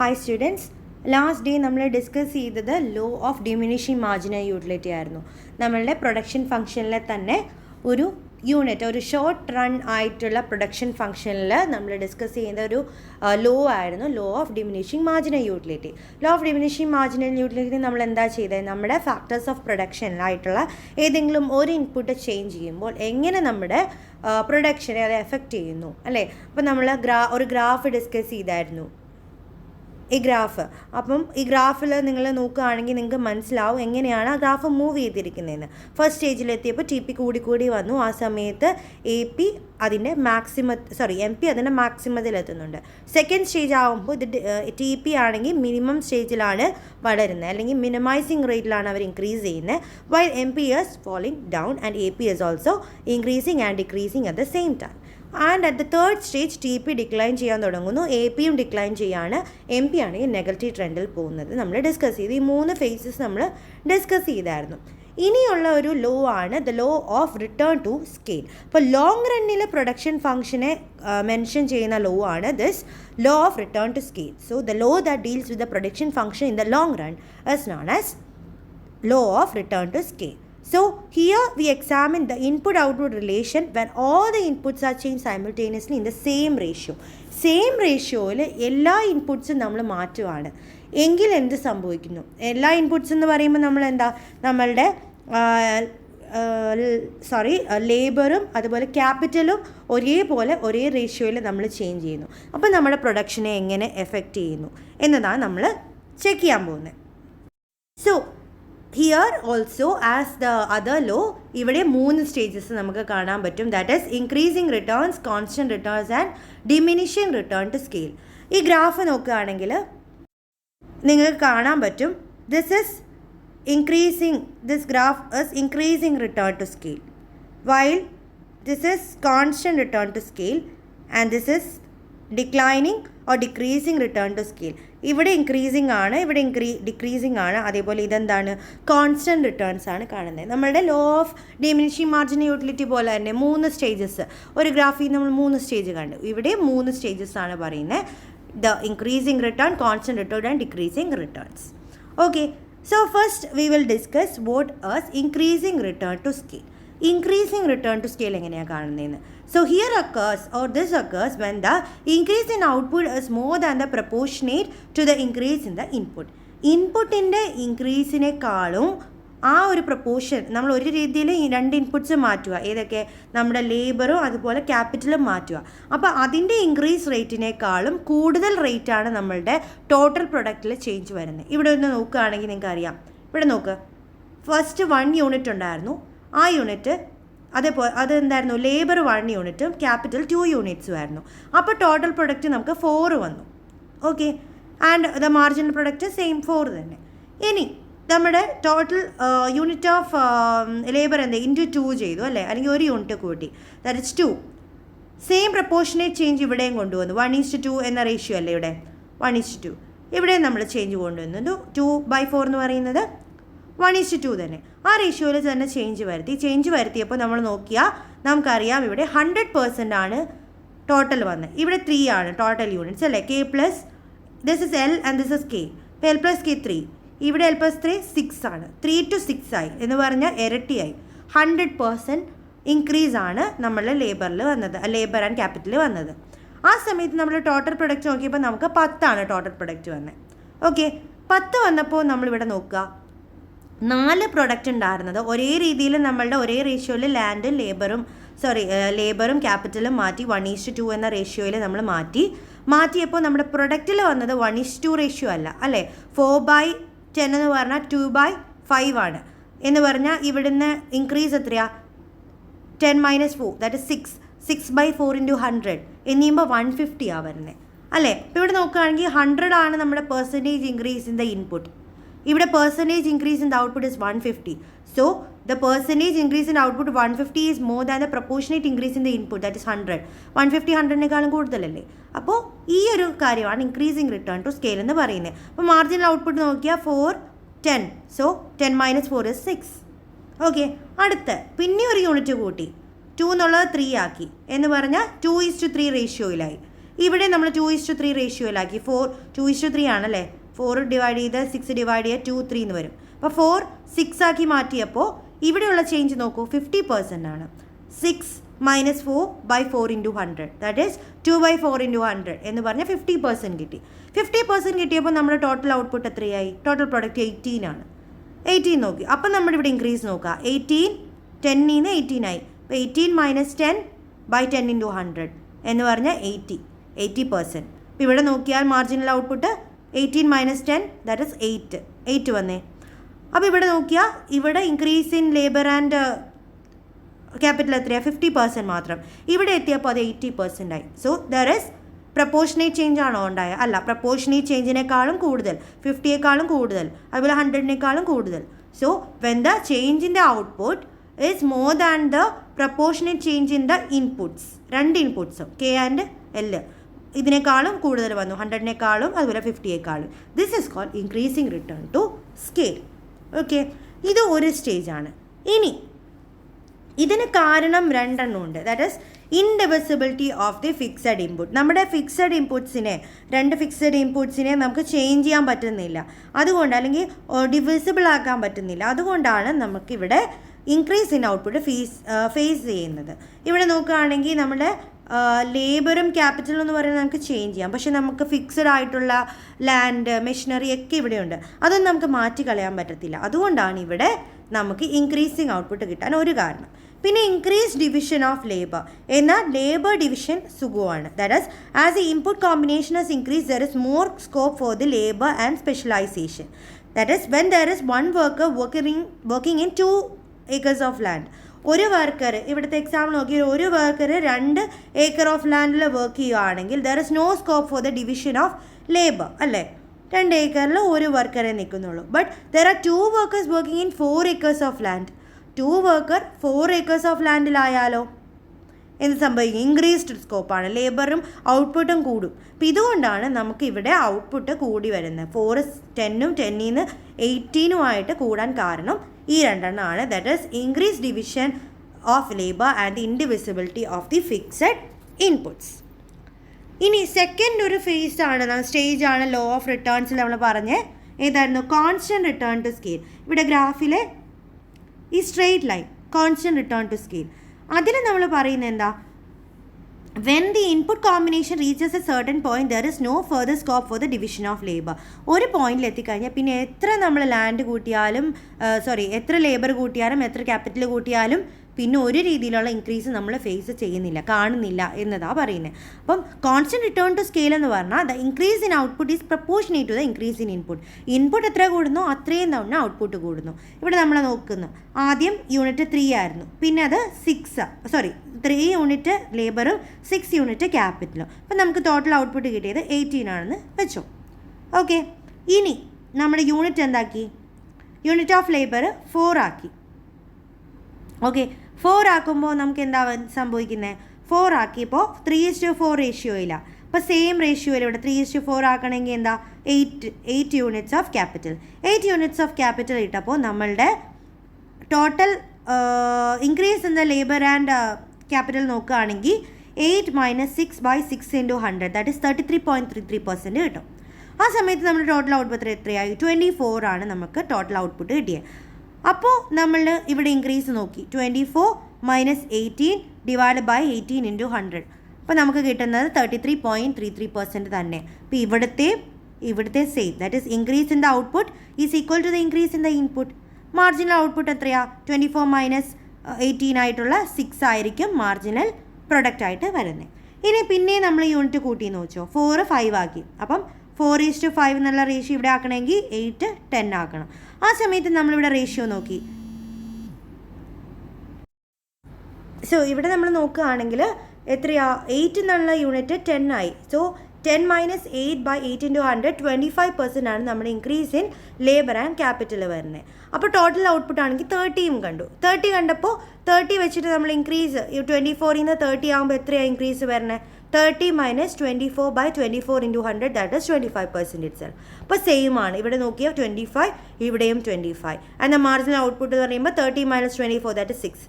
Hi students, last day നമ്മൾ discuss ചെയ്തത് law of diminishing marginal utility ആയിരുന്നു. നമ്മളുടെ പ്രൊഡക്ഷൻ ഫംഗ്ഷനിലെ തന്നെ ഒരു യൂണിറ്റ്, ഒരു ഷോർട്ട് റൺ ആയിട്ടുള്ള പ്രൊഡക്ഷൻ ഫംഗ്ഷനിൽ നമ്മൾ ഡിസ്കസ് ചെയ്യുന്ന ഒരു ലോ ആയിരുന്നു law of diminishing marginal utility. Law of diminishing marginal utility നമ്മൾ എന്താ ചെയ്തത്? നമ്മുടെ ഫാക്ടേഴ്സ് ഓഫ് പ്രൊഡക്ഷനിലായിട്ടുള്ള ഏതെങ്കിലും ഒരു ഇൻപുട്ട് ചേഞ്ച് ചെയ്യുമ്പോൾ എങ്ങനെ നമ്മുടെ പ്രൊഡക്ഷനെ അത് എഫക്റ്റ് ചെയ്യുന്നു അല്ലേ. അപ്പോൾ നമ്മൾ ഒരു ഗ്രാഫ് ഡിസ്കസ് ചെയ്തായിരുന്നു, ഈ ഗ്രാഫ്. അപ്പം ഈ ഗ്രാഫിൽ നിങ്ങൾ നോക്കുകയാണെങ്കിൽ നിങ്ങൾക്ക് മനസ്സിലാവും എങ്ങനെയാണ് ആ ഗ്രാഫ് മൂവ് ചെയ്തിരിക്കുന്നതെന്ന്. ഫസ്റ്റ് സ്റ്റേജിലെത്തിയപ്പോൾ ടി പി കൂടി വന്നു. ആ സമയത്ത് എം പി അതിൻ്റെ മാക്സിമത്തിലെത്തുന്നുണ്ട്. സെക്കൻഡ് സ്റ്റേജ് ആകുമ്പോൾ ഇത് ടി പി ആണെങ്കിൽ മിനിമം സ്റ്റേജിലാണ് വളരുന്നത്, അല്ലെങ്കിൽ മിനിമൈസിങ് റേറ്റിലാണ് അവർ ഇൻക്രീസ് ചെയ്യുന്നത്. While M P is falling down and A P is also increasing and decreasing at the same time. And at the third stage T P decline ചെയ്യാൻ തുടങ്ങുന്നു, A പിയും decline ചെയ്യാണ്, M P ആണെങ്കിൽ negative ട്രെൻഡിൽ പോകുന്നത് നമ്മൾ discuss ചെയ്തു. ഈ 3 faces നമ്മൾ ഡിസ്കസ് ചെയ്തായിരുന്നു. ഇനിയുള്ള ഒരു ലോ ആണ് the law of return to scale. അപ്പോൾ ലോങ് റണ്ണിൽ പ്രൊഡക്ഷൻ ഫംഗ്ഷനെ മെൻഷൻ ചെയ്യുന്ന ലോ ആണ് this law of return to scale. So the law that deals with the production function in the long run is known as law of return to scale. So here we examine the input-output relation when all the inputs are changed simultaneously in the same ratio. Same റേഷ്യോയിൽ എല്ലാ ഇൻപുട്സും നമ്മൾ മാറ്റുവാണ് എങ്കിൽ എന്ത് സംഭവിക്കുന്നു? എല്ലാ inputs എന്ന് പറയുമ്പോൾ നമ്മൾ എന്താ, നമ്മളുടെ ലേബറും അതുപോലെ ക്യാപിറ്റലും ഒരേ റേഷ്യോയിൽ നമ്മൾ ചേഞ്ച് ചെയ്യുന്നു. അപ്പോൾ നമ്മുടെ പ്രൊഡക്ഷനെ എങ്ങനെ എഫക്റ്റ് ചെയ്യുന്നു എന്നതാണ് നമ്മൾ ചെക്ക് ചെയ്യാൻ പോകുന്നത്. So here also as the other law ഇവിടെ 3 സ്റ്റേജസ് നമുക്ക് കാണാൻ പറ്റും. That is increasing returns, constant returns and diminishing return to scale. ഈ ഗ്രാഫ് നോക്കുകയാണെങ്കിൽ നിങ്ങൾക്ക് കാണാൻ പറ്റും this graph is increasing return to scale while this is constant return to scale and this is declining or decreasing return to scale. ഇവിടെ increasing ആണ്, ഇവിടെ decreasing ആണ്. അതേപോലെ ഇതെന്താണ്, കോൺസ്റ്റൻറ്റ് റിട്ടേൺസ് ആണ് കാണുന്നത്. നമ്മളുടെ law of diminishing marginal utility പോലെ തന്നെ 3 സ്റ്റേജസ്, ഒരു ഗ്രാഫിൽ നമ്മൾ 3 സ്റ്റേജ് കണ്ടു. ഇവിടെ 3 സ്റ്റേജസ് ആണ് പറയുന്നത്, the increasing return, constant return and decreasing returns. Okay, so first we will discuss what is increasing return to scale. Increasing return to scale എങ്ങനെയാണ് കാണുന്നതെന്ന്. So here this occurs when the increase in output is more than the proportionate to the increase in the input. ഇൻപുട്ടിൻ്റെ ഇൻക്രീസിനേക്കാളും ആ ഒരു proportion നമ്മൾ ഒരു രീതിയിൽ 2 inputs മാറ്റുക, ഏതൊക്കെ, നമ്മുടെ ലേബറും അതുപോലെ ക്യാപിറ്റലും മാറ്റുക. അപ്പോൾ അതിൻ്റെ ഇൻക്രീസ് റേറ്റിനേക്കാളും കൂടുതൽ റേറ്റാണ് നമ്മളുടെ ടോട്ടൽ പ്രൊഡക്റ്റിൽ ചേഞ്ച് വരുന്നത്. ഇവിടെ ഒന്ന് നോക്കുകയാണെങ്കിൽ നിങ്ങൾക്ക് അറിയാം. ഇവിടെ നോക്ക്, ഫസ്റ്റ് 1 യൂണിറ്റ് ഉണ്ടായിരുന്നു. ആ യൂണിറ്റ് അതേപോലെ അതെന്തായിരുന്നു, ലേബർ 1 യൂണിറ്റും ക്യാപിറ്റൽ 2 യൂണിറ്റ്സും ആയിരുന്നു. അപ്പോൾ ടോട്ടൽ പ്രൊഡക്റ്റ് നമുക്ക് 4 വന്നു. Okay, and the marginal product same 4 തന്നെ. ഇനി നമ്മുടെ ടോട്ടൽ യൂണിറ്റ് ഓഫ് ലേബർ എന്താ, ഇൻറ്റു 2 ചെയ്തു അല്ലേ, അല്ലെങ്കിൽ 1 യൂണിറ്റ് കൂട്ടി, that is 2. Same proportionate change ഇവിടെയും കൊണ്ടുവന്നു. 1:2 എന്ന റേഷ്യോ അല്ലേ ഇവിടെ, 1:2. ഇവിടെയും നമ്മൾ ചേഞ്ച് കൊണ്ടുവന്നു. 2/4 എന്ന് പറയുന്നത് 1:2 തന്നെ. ആ റേഷ്യോയിൽ തന്നെ ചേഞ്ച് വരുത്തിയപ്പോൾ നമ്മൾ നോക്കിയാൽ നമുക്കറിയാം ഇവിടെ 100% ആണ് ടോട്ടൽ വന്നത്. ഇവിടെ 3 ആണ് ടോട്ടൽ യൂണിറ്റ്സ് അല്ലേ, K plus this is L and this is K. ഇപ്പോൾ L പ്ലസ് K 3, ഇവിടെ L പ്ലസ് 3 6 ആണ്. 3 to 6 ആയി എന്ന് പറഞ്ഞാൽ ഇരട്ടിയായി. 100% ഇൻക്രീസ് ആണ് നമ്മളുടെ ലേബറിൽ വന്നത്, ലേബർ ആൻഡ് ക്യാപിറ്റൽ വന്നത്. ആ സമയത്ത് നമ്മൾ ടോട്ടൽ പ്രൊഡക്റ്റ് നോക്കിയപ്പോൾ നമുക്ക് 10 ആണ് ടോട്ടൽ പ്രൊഡക്റ്റ് വന്നത്. ഓക്കെ, 10 വന്നപ്പോൾ നമ്മളിവിടെ നോക്കുക, 4 പ്രൊഡക്റ്റ് ഉണ്ടായിരുന്നത് ഒരേ രീതിയിൽ നമ്മളുടെ ഒരേ റേഷ്യോയിൽ ലേബറും ക്യാപിറ്റലും മാറ്റി 1:2 എന്ന റേഷ്യോയിൽ നമ്മൾ മാറ്റിയപ്പോൾ നമ്മുടെ പ്രൊഡക്റ്റിൽ വന്നത് 1:2 റേഷ്യോ അല്ലേ, 4/10 എന്ന് പറഞ്ഞാൽ 2/5 ആണ്. എന്ന് പറഞ്ഞാൽ ഇവിടുന്ന് ഇൻക്രീസ് എത്രയാ, 10 - 4 ദാറ്റ് ഇസ് 6/4 × 100 എന്നിയുമ്പോൾ 150 ആണ് വരുന്നത് അല്ലേ. ഇപ്പോൾ ഇവിടെ നോക്കുകയാണെങ്കിൽ 100 ആണ് നമ്മുടെ percentage increase in the input. ഇവിടെ percentage increase in the output is 150. So the percentage increase in output 150 is more than the proportionate increase in the input that is 100. 150 100-നേക്കാളും കൂടുതലല്ലേ. അപ്പോൾ ഈ ഒരു കാര്യമാണ് ഇൻക്രീസിങ് റിട്ടേൺ ടു സ്കെയിൽ എന്ന് പറയുന്നത്. അപ്പോൾ മാർജിനൽ ഔട്ട്പുട്ട് നോക്കിയാൽ 4 10. So 10 - 4 is 6. ഓക്കെ, അടുത്ത് പിന്നെ ഒരു യൂണിറ്റ് കൂട്ടി, 2 എന്നുള്ളത് 3 ആക്കി എന്ന് പറഞ്ഞാൽ 2:3 റേഷ്യോയിലായി. ഇവിടെ നമ്മൾ 2:3 റേഷ്യോയിലാക്കി. 2:3 ആണല്ലേ. 4 ഡിവൈഡ് ചെയ്ത് 6 ഡിവൈഡ് ചെയ്ത് 2 3 എന്ന് വരും. അപ്പോൾ 4 6 ആക്കി മാറ്റിയപ്പോൾ ഇവിടെയുള്ള ചേഞ്ച് നോക്കൂ, 50% ആണ്. 6 - 4/4 × 100, ദാറ്റ് ഈസ് 2/4 × 100 എന്ന് പറഞ്ഞാൽ 50% കിട്ടി. 50% കിട്ടിയപ്പോൾ നമ്മുടെ ടോട്ടൽ ഔട്ട്പുട്ട് എത്രയായി? ടോട്ടൽ പ്രൊഡക്റ്റ് 18 ആണ്. 18 നോക്കി. അപ്പം നമ്മുടെ ഇവിടെ ഇൻക്രീസ് നോക്കുക. 18 10 നിന്ന് 18 ആയി. അപ്പോൾ 18 - 10/10 × 100 എന്ന് പറഞ്ഞാൽ 80%. അപ്പോൾ ഇവിടെ നോക്കിയാൽ മാർജിനൽ ഔട്ട്പുട്ട് 18 - 10 ദാറ്റ് ഈസ് 8 വന്നേ. അപ്പോൾ ഇവിടെ നോക്കിയാൽ ഇവിടെ increase in labour and capital എത്രയാണ്? 50% മാത്രം. ഇവിടെ എത്തിയപ്പോൾ അത് 80% ആയി. So there is proportionate change ആണോ ഉണ്ടായ? അല്ല, പ്രപ്പോർഷനേറ്റ് ചേഞ്ചിനേക്കാളും കൂടുതൽ, 50യേക്കാളും കൂടുതൽ, അതുപോലെ 100നേക്കാളും കൂടുതൽ. So when the change in the output is more than the proportionate change in the inputs, രണ്ട് ഇൻപുട്ട്സും കെ ആൻഡ് എൽ ഇതിനേക്കാളും കൂടുതൽ വന്നു, 100നേക്കാളും അതുപോലെ 50യേക്കാളും. This is called increasing return to scale. Okay, ഇത് ഒരു സ്റ്റേജാണ്. ഇനി ഇതിന് കാരണം രണ്ടെണ്ണം ഉണ്ട്. That is indivisibility of the fixed input. നമ്മുടെ ഫിക്സഡ് ഇൻപുട്ട്സിനെ, രണ്ട് ഫിക്സഡ് ഇൻപുട്ട്സിനെ നമുക്ക് ചേഞ്ച് ചെയ്യാൻ പറ്റുന്നില്ല, അതുകൊണ്ട് അല്ലെങ്കിൽ ഡിവിസിബിൾ ആക്കാൻ പറ്റുന്നില്ല. അതുകൊണ്ടാണ് നമുക്കിവിടെ ഇൻക്രീസ് ഇൻ ഔട്ട്പുട്ട് ഫേസ് ചെയ്യുന്നത്. ഇവിടെ നോക്കുകയാണെങ്കിൽ നമ്മുടെ ലേബറും ക്യാപിറ്റലും എന്ന് പറയുന്നത് നമുക്ക് ചേഞ്ച് ചെയ്യാം, പക്ഷെ നമുക്ക് ഫിക്സഡ് ആയിട്ടുള്ള ലാൻഡ്, മെഷീനറി ഒക്കെ ഇവിടെയുണ്ട്, അതൊന്നും നമുക്ക് മാറ്റി കളയാൻ പറ്റത്തില്ല. അതുകൊണ്ടാണ് ഇവിടെ നമുക്ക് ഇൻക്രീസിങ് ഔട്ട്പുട്ട് കിട്ടാൻ ഒരു കാരണം. പിന്നെ ഇൻക്രീസ് ഡിവിഷൻ ഓഫ് ലേബർ. എന്നാൽ ലേബർ ഡിവിഷൻ സുഖമാണ്. That is as the input combination has increased, there is more scope for the labor and specialization. That is when there is one worker working in 2 acres of land. ഒരു worker, ഇവിടുത്തെ example നോക്കി, ഒരു worker 2 acre of ലാൻഡിൽ work ചെയ്യുകയാണെങ്കിൽ there is no scope for the division of labour, അല്ലേ? 2 ഏക്കറിൽ ഒരു വർക്കറെ നിൽക്കുന്നുള്ളൂ. But there are 2 workers working in 4 acres of land. 2 worker 4 acres of ലാൻഡിലായാലോ എന്ത് സംഭവിക്കും? ഇൻക്രീസ്ഡ് സ്കോപ്പാണ്, ലേബറും ഔട്ട്പുട്ടും കൂടും. അപ്പം ഇതുകൊണ്ടാണ് നമുക്ക് ഇവിടെ ഔട്ട്പുട്ട് കൂടി വരുന്നത്. 4 10ഉം 10 18ഉമായിട്ട് കൂടാൻ കാരണം ഈ രണ്ടെണ്ണമാണ്. That is increase division of labour and the indivisibility of the fixed inputs. ഇനി സെക്കൻഡ് ഒരു ഫേസ് ആണ്, സ്റ്റേജാണ് ലോ ഓഫ് റിട്ടേൺസിൽ നമ്മൾ പറഞ്ഞ് ഏതായിരുന്നു? Constant return to scale. ഇവിടെ ഗ്രാഫിലെ ഈ straight line constant return to scale, അതിൽ നമ്മൾ പറയുന്നത് എന്താ? When the input combination reaches a certain point there is no further scope for the division of labour. ഒരു പോയിന്റിൽ എത്തിക്കഴിഞ്ഞാൽ പിന്നെ എത്ര നമ്മൾ ലാൻഡ് കൂട്ടിയാലും എത്ര ലേബർ കൂട്ടിയാലും എത്ര ക്യാപിറ്റൽ കൂട്ടിയാലും പിന്നെ ഒരു രീതിയിലുള്ള ഇൻക്രീസ് നമ്മൾ ഫേസ് ചെയ്യുന്നില്ല, കാണുന്നില്ല എന്നതാണ് പറയുന്നത്. അപ്പം കോൺസ്റ്റൻറ്റ് റിട്ടേൺ ടു സ്കെയിൽ എന്ന് പറഞ്ഞാൽ the increase in output is proportionate to the increase in input. Input എത്ര കൂടുന്നു അത്രയും തവണ ഔട്ട്പുട്ട് കൂടുന്നു. ഇവിടെ നമ്മൾ നോക്കുന്നു, ആദ്യം യൂണിറ്റ് 3 ആയിരുന്നു, പിന്നെ അത് 3 യൂണിറ്റ് ലേബറും 6 യൂണിറ്റ് ക്യാപിറ്റലും. അപ്പം നമുക്ക് ടോട്ടൽ ഔട്ട്പുട്ട് കിട്ടിയത് 18 ആണെന്ന് വെച്ചോ. ഓക്കെ, ഇനി നമ്മുടെ യൂണിറ്റ് എന്താക്കി? യൂണിറ്റ് ഓഫ് ലേബർ 4 ആക്കി. ഓക്കെ, 4 ആക്കുമ്പോൾ നമുക്ക് എന്താ സംഭവിക്കുന്നത്? 4 ആക്കിയപ്പോൾ 3:4 റേഷ്യോയില്ല. അപ്പോൾ സെയിം റേഷ്യോയിൽ ഇവിടെ 3:4 ആക്കണമെങ്കിൽ എന്താ? 8 units of capital. 8 units of capital ഇട്ടപ്പോൾ നമ്മളുടെ total increase in the labour and capital നോക്കുകയാണെങ്കിൽ 8 - 6/6 × 100 ദാറ്റ് ഈസ് 33.33% കിട്ടും. ആ സമയത്ത് നമ്മുടെ ടോട്ടൽ ഔട്ട്പുട്ട് എത്രയായി? 24 ആണ് നമുക്ക് ടോട്ടൽ ഔട്ട്പുട്ട് കിട്ടിയത്. അപ്പോൾ നമ്മൾ ഇവിടെ ഇൻക്രീസ് നോക്കി, 24 - 18 ഡിവൈഡ് ബൈ 18 × 100. അപ്പോൾ നമുക്ക് കിട്ടുന്നത് 33.33% തന്നെ. അപ്പോൾ ഇവിടുത്തെ same, that is increase in the output is equal to the increase in the input. Marginal output എത്രയാ? 24 - 18 ആയിട്ടുള്ള 6 ആയിരിക്കും മാർജിനൽ പ്രൊഡക്റ്റ് ആയിട്ട് വരുന്നത്. ഇനി പിന്നെ നമ്മൾ യൂണിറ്റ് കൂട്ടിയെന്ന് വെച്ചോ, 4 5 ആക്കി. അപ്പം 4:5 എന്നുള്ള റേഷ്യോ ഇവിടെ ആക്കണമെങ്കിൽ 8 10 ആക്കണം. ആ സമയത്ത് നമ്മളിവിടെ റേഷ്യോ നോക്കി. സോ ഇവിടെ നമ്മൾ നോക്കുകയാണെങ്കിൽ എത്രയാ? 8 എന്നുള്ള യൂണിറ്റ് 10 ആയി. സോ 10 - 8/8 × 100 25% ആണ് നമ്മുടെ increase in labour and capital വരുന്നത്. അപ്പോൾ ടോട്ടൽ ഔട്ട്പുട്ട് ആണെങ്കിൽ 30 കണ്ടു. 30 കണ്ടപ്പോൾ 30 വെച്ചിട്ട് നമ്മൾ ഇൻക്രീസ് 24 നിന്ന് 30 ആകുമ്പോൾ എത്രയാണ് ഇൻക്രീസ് വരുന്നത്? 30 - 24/24 × 100 ദാറ്റ് ഈസ് 25% ഇറ്റ്സെൽഫ്. അപ്പോൾ സെയിം ആണ്. ഇവിടെ നോക്കിയാൽ 25, ഇവിടെയും 25. ആൻഡ് ദ മാർജിനൽ ഔട്ട്പുട്ട് എന്ന് പറയുമ്പോൾ 30 - 24 ദാറ്റ് ഈസ് 6.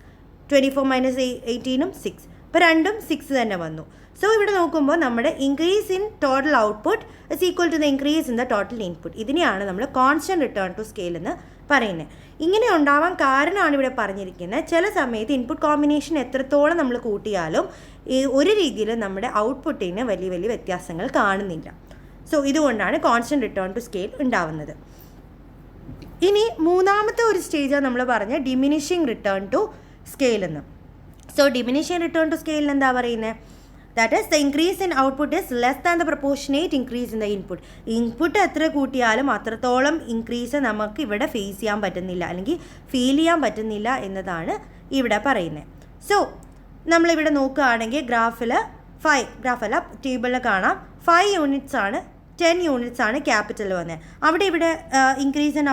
24 - 18ഉം 6. അപ്പോൾ രണ്ടും 6 തന്നെ വന്നു. സോ ഇവിടെ നോക്കുമ്പോൾ നമ്മുടെ increase in total output is equal to the increase in the total input. ഇതിനെയാണ് നമ്മൾ കോൺസ്റ്റൻറ്റ് റിട്ടേൺ ടു സ്കെയിൽ എന്ന് പറയുന്നത്. ഇങ്ങനെ ഉണ്ടാവാൻ കാരണമാണ് ഇവിടെ പറഞ്ഞിരിക്കുന്നത്. ചില സമയത്ത് ഇൻപുട്ട് കോമ്പിനേഷൻ എത്രത്തോളം നമ്മൾ കൂട്ടിയാലും ഒരു രീതിയിൽ നമ്മുടെ ഔട്ട്പുട്ടിന് വലിയ വലിയ വ്യത്യാസങ്ങൾ കാണുന്നില്ല. സോ ഇതുകൊണ്ടാണ് കോൺസ്റ്റൻറ്റ് റിട്ടേൺ ടു സ്കെയിൽ ഉണ്ടാവുന്നത്. ഇനി മൂന്നാമത്തെ ഒരു സ്റ്റേജാണ് നമ്മൾ പറഞ്ഞ ഡിമിനിഷിങ് റിട്ടേൺ ടു സ്കെയിൽ എന്ന്. So diminishing return to scale എന്താ പറയുന്നത്? That is the increase in output is less than the proportionate increase in the input. Input എത്ര കൂട്ടിയാലും അത്രത്തോളം ഇൻക്രീസ് നമുക്ക് ഇവിടെ ഫേസ് ചെയ്യാൻ പറ്റുന്നില്ല, അല്ലെങ്കിൽ ഫീൽ ചെയ്യാൻ പറ്റുന്നില്ല എന്നതാണ് ഇവിടെ പറയുന്നത്. സോ നമ്മളിവിടെ നോക്കുകയാണെങ്കിൽ ഗ്രാഫിൽ ടേബിളിൽ കാണാം 5 യൂണിറ്റ്സ് ആണ്, 10 യൂണിറ്റ്സ് ആണ് ക്യാപിറ്റൽ വന്നത്. ഇവിടെ ഇൻക്രീസ് ഇൻ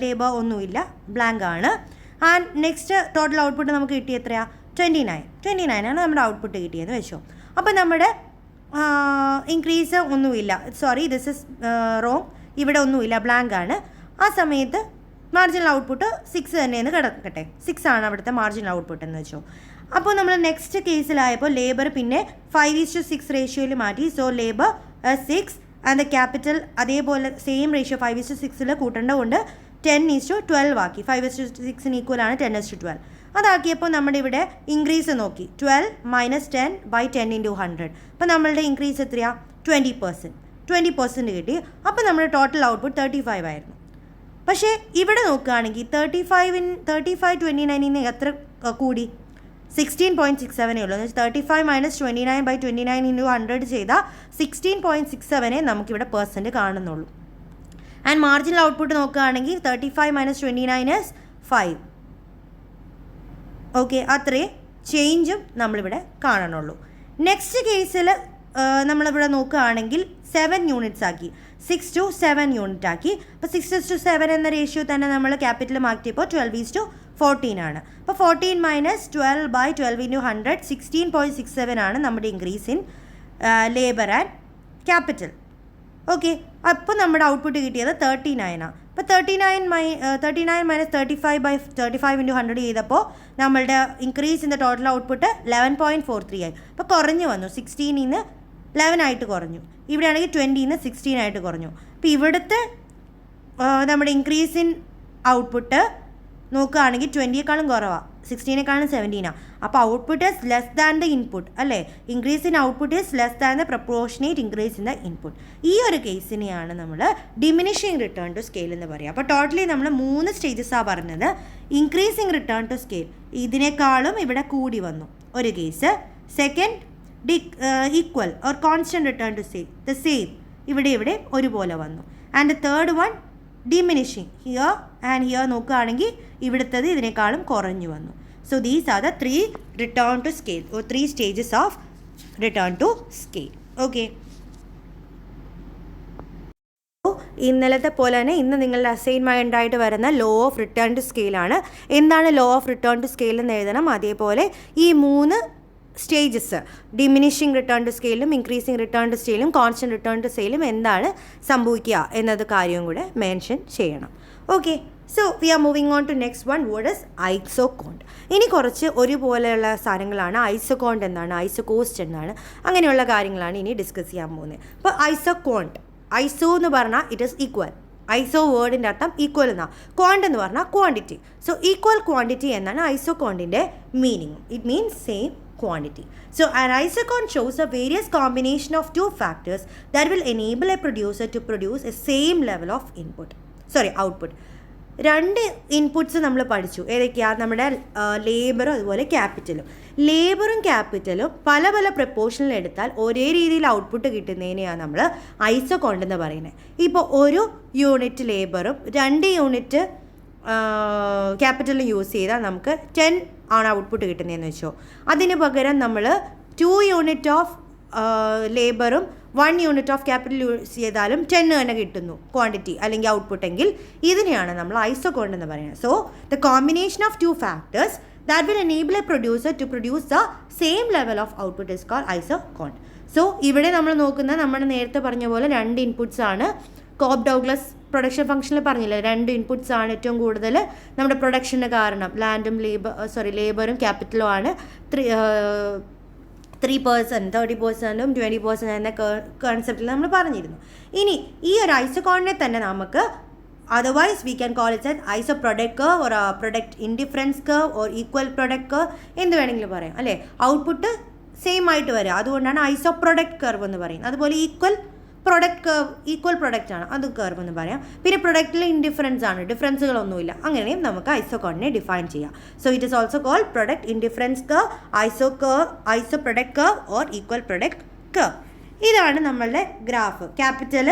ലേബർ ഒന്നുമില്ല, ബ്ലാങ്ക് ആണ്. ആൻഡ് നെക്സ്റ്റ് ടോട്ടൽ ഔട്ട്പുട്ട് നമുക്ക് കിട്ടിയ എത്രയാണ്? 29 ആണ് നമ്മുടെ ഔട്ട്പുട്ട് കിട്ടിയെന്ന് വെച്ചോ. അപ്പോൾ നമ്മുടെ ഇൻക്രീസ് ഒന്നുമില്ല, സോറി ദിസ് ഇസ് റോങ്, ഇവിടെ ഒന്നുമില്ല, ബ്ലാങ്ക് ആണ്. ആ സമയത്ത് മാർജിനൽ ഔട്ട്പുട്ട് 6 തന്നെയെന്ന് കിടക്കട്ടെ. 6 ആണ് അവിടുത്തെ മാർജിനൽ ഔട്ട്പുട്ട് എന്ന് വെച്ചോ. അപ്പോൾ നമ്മൾ നെക്സ്റ്റ് കേസിലായപ്പോൾ ലേബർ പിന്നെ 5:6 റേഷ്യോയിൽ മാറ്റി. So labour 6 and the capital അതേപോലെ സെയിം റേഷ്യോ 5:6 കൂട്ടേണ്ടതുകൊണ്ട് 10:12 ആക്കി. 5:6 ഈക്വലാണ് 10:12. അതാക്കിയപ്പോൾ നമ്മുടെ ഇവിടെ ഇൻക്രീസ് നോക്കി 12 - 10/10 × 100. അപ്പോൾ നമ്മളുടെ ഇൻക്രീസ് എത്രയാണ്? 20% കിട്ടി. അപ്പോൾ നമ്മുടെ ടോട്ടൽ ഔട്ട്പുട്ട് 35 ആയിരുന്നു. പക്ഷേ ഇവിടെ നോക്കുകയാണെങ്കിൽ 35/29 എത്ര കൂടി? 16.67 ഉള്ളൂ. 35 - 29/29 × 100 ചെയ്താൽ 16.67 നമുക്കിവിടെ പെർസെൻറ്റ് കാണുന്നുള്ളൂ. ആൻഡ് മാർജിനൽ ഔട്ട്പുട്ട് നോക്കുകയാണെങ്കിൽ 35 - 29 is 5. ഓക്കെ, അത്രേ ചേഞ്ചും നമ്മളിവിടെ കാണണുള്ളൂ. നെക്സ്റ്റ് കേസിൽ നമ്മളിവിടെ നോക്കുകയാണെങ്കിൽ 7 യൂണിറ്റ്സ് ആക്കി, 6 to 7 യൂണിറ്റ് ആക്കി. അപ്പോൾ 6:7 എന്ന റേഷ്യോ തന്നെ നമ്മൾ ക്യാപിറ്റൽ മാറ്റിയപ്പോൾ 12:14 ആണ്. അപ്പോൾ 14 - 12/12 × 100 16.67 ആണ് നമ്മുടെ increase in labour and capital. Okay, അപ്പോൾ നമ്മുടെ ഔട്ട്പുട്ട് കിട്ടിയത് 39 ആണ്. അപ്പോൾ 39 - 35/35 × 100 ചെയ്തപ്പോൾ നമ്മളുടെ increase in the total output 11.43 ആയി. അപ്പോൾ കുറഞ്ഞു വന്നു, 16 നിന്ന് 11 ആയിട്ട് കുറഞ്ഞു. ഇവിടെയാണെങ്കിൽ 20 നിന്ന് 16 ആയിട്ട് കുറഞ്ഞു. അപ്പോൾ ഇവിടുത്തെ നമ്മുടെ ഇൻക്രീസ് ഇൻ ഔട്ട്പുട്ട് നോക്കുകയാണെങ്കിൽ 20യേക്കാളും കുറവാണ്, 16നെക്കാളും 17ആണ്. അപ്പോൾ output is less than the input അല്ലേ? Increase in output is less than the proportionate increase in the input. ഈ ഒരു കേസിനെയാണ് നമ്മൾ ഡിമിനിഷിങ് റിട്ടേൺ ടു സ്കെയിൽ എന്ന് പറയുക. അപ്പോൾ ടോട്ടലി നമ്മൾ 3 സ്റ്റേജസാണ് പറഞ്ഞത്. ഇൻക്രീസിങ് റിട്ടേൺ ടു സ്കെയിൽ ഇതിനേക്കാളും ഇവിടെ കൂടി വന്നു ഒരു case. Second equal or constant return to scale the same, ഇവിടെ ഒരുപോലെ വന്നു. And third one diminishing here and here നോക്കുകയാണെങ്കിൽ ഇവിടുത്തത് ഇതിനേക്കാളും കുറഞ്ഞു വന്നു. So these are the 3 return to scale or 3 stages of return to scale. Okay, ഇന്നലത്തെ പോലെ തന്നെ ഇന്ന് നിങ്ങളുടെ അസൈൻമെൻ്റ് ആയിട്ട് വരുന്ന ലോ ഓഫ് റിട്ടേൺ ടു സ്കെയിലാണ്. എന്താണ് law of return to scale എന്ന് എഴുതണം. അതേപോലെ ഈ 3 സ്റ്റേജസ് ഡിമിനിഷിങ് റിട്ടേൺ ടു സ്കെയിലും ഇൻക്രീസിങ് റിട്ടേൺ ടു സ്കെയിലും കോൺസ്റ്റൻറ്റ് റിട്ടേൺ ടു സ്കെയിലും എന്താണ് സംഭവിക്കുക എന്നത് കാര്യവും കൂടെ മെൻഷൻ ചെയ്യണം. Okay, so we are moving on to next one. What is isoquant? ഇനി കുറച്ച് ഒരുപോലെയുള്ള സാധനങ്ങളാണ്. ഐസോകോണ്ട് എന്താണ്, ഐസോകോസ്റ്റ് എന്താണ്, അങ്ങനെയുള്ള കാര്യങ്ങളാണ് ഇനി ഡിസ്കസ് ചെയ്യാൻ പോകുന്നത്. അപ്പോൾ ഐസോകോണ്ട്, ഐസോ എന്ന് പറഞ്ഞാൽ ഇറ്റ് ഈസ് ഈക്വൽ. ഐസോ വേർഡിൻ്റെ അർത്ഥം ഈക്വൽ എന്നാണ്. ക്വാണ്ട് എന്ന് പറഞ്ഞാൽ ക്വാണ്ടിറ്റി. സോ ഈക്വൽ ക്വാണ്ടിറ്റി എന്നാണ് ഐസോകോണ്ടിൻ്റെ meaning. It means same quantity. So an isoquant shows a various combination of 2 factors that will enable a producer to produce a same level of output. 2 inputs നമ്മൾ പഠിച്ചു. ഏതൊക്കെയാണ്? നമ്മുടെ ലേബറും അതുപോലെ ക്യാപിറ്റലും. ലേബറും ക്യാപിറ്റലും പല പല പ്രപ്പോർഷനിൽ എടുത്താൽ ഒരേ രീതിയിൽ ഔട്ട്പുട്ട് കിട്ടുന്നതിനെയാണ് നമ്മൾ ഐസോകോണ്ട് എന്ന് പറയുന്നത്. ഇപ്പോൾ 1 യൂണിറ്റ് ലേബറും 2 യൂണിറ്റ് ക്യാപിറ്റലും യൂസ് ചെയ്താൽ നമുക്ക് 10 ആണ് ഔട്ട്പുട്ട് കിട്ടുന്നതെന്ന് വെച്ചോ. അതിന് പകരം നമ്മൾ 2 യൂണിറ്റ് ഓഫ് ലേബറും 1 യൂണിറ്റ് ഓഫ് ക്യാപിറ്റൽ യൂസ് ചെയ്താലും 10 തന്നെ കിട്ടുന്നു ക്വാണ്ടിറ്റി അല്ലെങ്കിൽ ഔട്ട്പുട്ട് എങ്കിൽ ഇതിനെയാണ് നമ്മൾ ഐസോകോണ്ട് എന്ന് പറയുന്നത്. So the combination of 2 factors that will enable a producer to produce the same level of output is called isoquant. സോ ഇവിടെ നമ്മൾ നോക്കുന്ന നമ്മൾ നേരത്തെ പറഞ്ഞ പോലെ 2 ഇൻപുട്ട്സ് ആണ്. കോബ് ഡൗഗ്ലസ് പ്രൊഡക്ഷൻ ഫംഗ്ഷനിൽ പറഞ്ഞില്ലേ, 2 ഇൻപുട്സ് ആണ് ഏറ്റവും കൂടുതൽ നമ്മുടെ പ്രൊഡക്ഷന് കാരണം. ലാൻഡും ലേബറും ക്യാപിറ്റലും ആണ്. 3%, 30%, 20% എന്ന കോൺസെപ്റ്റിൽ നമ്മൾ പറഞ്ഞിരുന്നു. ഇനി ഈ ഒരു ഐസോകോണിനെ തന്നെ നമുക്ക് otherwise we can call it as isoproduct curve or a product indifference curve or equal product curve എന്ത് വേണമെങ്കിലും പറയാം അല്ലേ. ഔട്ട്പുട്ട് സെയിം ആയിട്ട് വരിക, അതുകൊണ്ടാണ് ഐസോപ്രൊഡക്റ്റ് കർവ് എന്ന് പറയുന്നത്. അതുപോലെ ഈക്വൽ പ്രൊഡക്റ്റ് ആണ്, അത് കർവ് എന്ന് പറയാം. പിന്നെ പ്രൊഡക്റ്റിൽ ഇൻഡിഫറൻസ് ആണ്, ഡിഫറൻസുകളൊന്നുമില്ല. അങ്ങനെയും നമുക്ക് ഐസോകോണിനെ ഡിഫൈൻ ചെയ്യാം. So it is also called product indifference curve, isoproduct curve or equal product curve. ഇതാണ് നമ്മളുടെ ഗ്രാഫ്. ക്യാപിറ്റൽ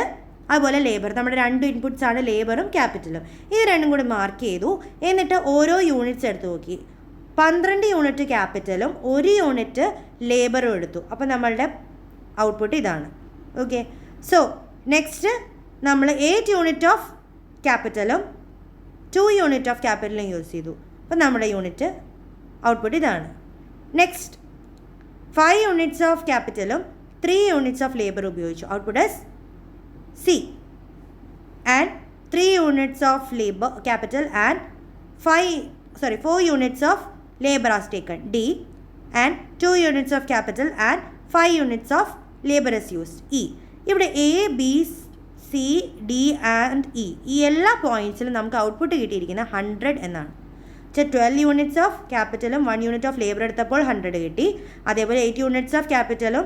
അതുപോലെ ലേബർ, നമ്മുടെ 2 ഇൻപുട്സ് ആണ് ലേബറും ക്യാപിറ്റലും. ഇത് രണ്ടും കൂടി മാർക്ക് ചെയ്തു. എന്നിട്ട് ഓരോ യൂണിറ്റ്സ് എടുത്ത് നോക്കി. 12 യൂണിറ്റ് ക്യാപിറ്റലും 1 യൂണിറ്റ് ലേബറും എടുത്തു. അപ്പോൾ നമ്മളുടെ ഔട്ട്പുട്ട് ഇതാണ്. ഓക്കെ, സോ നെക്സ്റ്റ് നമ്മൾ 8 യൂണിറ്റ് ഓഫ് ക്യാപിറ്റലും 2 യൂണിറ്റ് ഓഫ് ക്യാപിറ്റലും യൂസ് ചെയ്തു. അപ്പോൾ നമ്മുടെ യൂണിറ്റ് ഔട്ട്പുട്ട് ഇതാണ്. നെക്സ്റ്റ് 5 യൂണിറ്റ്സ് ഓഫ് ക്യാപിറ്റലും 3 യൂണിറ്റ്സ് ഓഫ് ലേബർ ഉപയോഗിച്ചു. Output is C. And 3 units of labor capital and 4 units of labor is taken, D. And 2 units of capital and 5 units of labor is used, E. ഇവിടെ A, B, C, D and E ഈ എല്ലാ പോയിൻറ്റ്സിലും നമുക്ക് output കിട്ടിയിരിക്കുന്നത് 100 എന്നാണ്. 12 units of ക്യാപിറ്റലും 1 unit of labour എടുത്തപ്പോൾ 100 കിട്ടി. അതേപോലെ 8 യൂണിറ്റ്സ് ഓഫ് ക്യാപിറ്റലും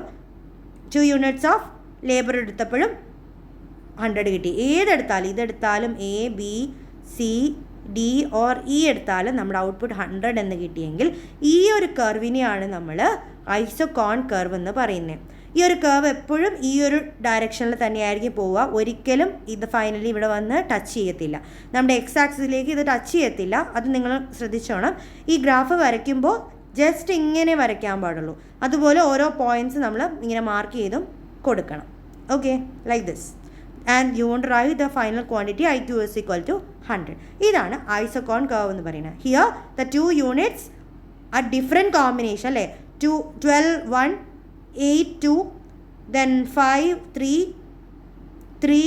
2 യൂണിറ്റ്സ് ഓഫ് ലേബർ എടുത്തപ്പോഴും 100 കിട്ടി. ഏതെടുത്താലും, ഇതെടുത്താലും A, B, C, D or E എടുത്താലും നമ്മുടെ ഔട്ട്പുട്ട് 100 എന്ന് കിട്ടിയെങ്കിൽ ഈ ഒരു കർവിനെയാണ് നമ്മൾ ഐസോകോൺ കർവ് എന്ന് പറയുന്നത്. ഈ ഒരു കർവ് എപ്പോഴും ഈ ഒരു ഡയറക്ഷനിൽ തന്നെയായിരിക്കും പോവുക. ഒരിക്കലും ഇത് ഫൈനലി ഇവിടെ വന്ന് ടച്ച് ചെയ്യത്തില്ല, നമ്മുടെ എക്സ് ആക്സിസിലേക്ക് ഇത് ടച്ച് ചെയ്യത്തില്ല. അത് നിങ്ങൾ ശ്രദ്ധിച്ചോണം. ഈ ഗ്രാഫ് വരയ്ക്കുമ്പോൾ ജസ്റ്റ് ഇങ്ങനെ വരയ്ക്കാൻ പാടുള്ളൂ. അതുപോലെ ഓരോ പോയിൻറ്റ്സ് നമ്മൾ ഇങ്ങനെ മാർക്ക് ചെയ്തും കൊടുക്കണം. Okay, like this. And you want to write the final quantity I2 is equal to 100. ഇതാണ് ഐസോകോൺ കർവ് എന്ന് പറയുന്നത്. Here the 2 units are different combination അല്ലേ. 12, 1, 8, 2, then 5, 3,